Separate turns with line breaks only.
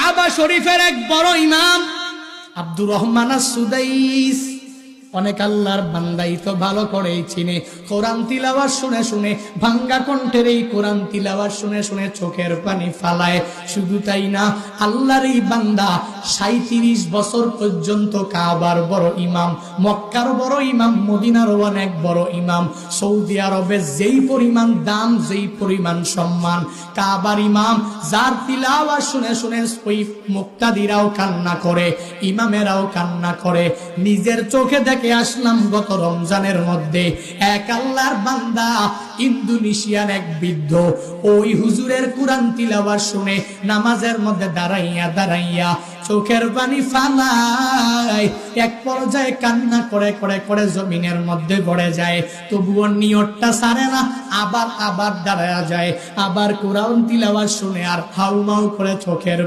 কাবা শরীফের এক বড় ইমাম আব্দুর রহমান আস-সুদাইস, অনেক আল্লাহর বান্দাই তো ভালো করেই চিনে। কোরআন তিলাওয়াত শুনে শুনে, ভাঙ্গা কণ্ঠের এই কোরআন তিলাওয়াত শুনে শুনে চোখের পানি ফালায়। শুধু তাই না, আল্লাহর এই বান্দা 37 বছর পর্যন্ত কাবার বড় ইমাম, মক্কার বড় ইমাম, মদিনার অনেক বড় ইমাম, সৌদি আরবে যেই পরিমাণ দাম, যেই পরিমাণ সম্মান, কাবার ইমাম যার তিলাওয়াত শুনে শুনে ওই মুক্তাদিরাও কান্না করে, ইমামেরাও কান্না করে। নিজের চোখে দেখে আসলাম গত রমজানের মধ্যে এক আল্লাহর বান্দা ইন্দোনেশিয়ার এক বৃদ্ধ ওই হুজুরের কোরআন তিলাওয়াত শুনে নামাজের মধ্যে দাঁড়াইয়া দাঁড়াইয়া চোখের পানি ফালায়, এক পর্যায়ে কান্না করে করে করে জমিনের মধ্যে পড়ে যায়। তবুও নিয়তটা ছাড়ে না, আবার দাঁড়ায়া যায়, আবার কোরআন তিলাওয়াত শুনে আর হাউমাউ করে চোখের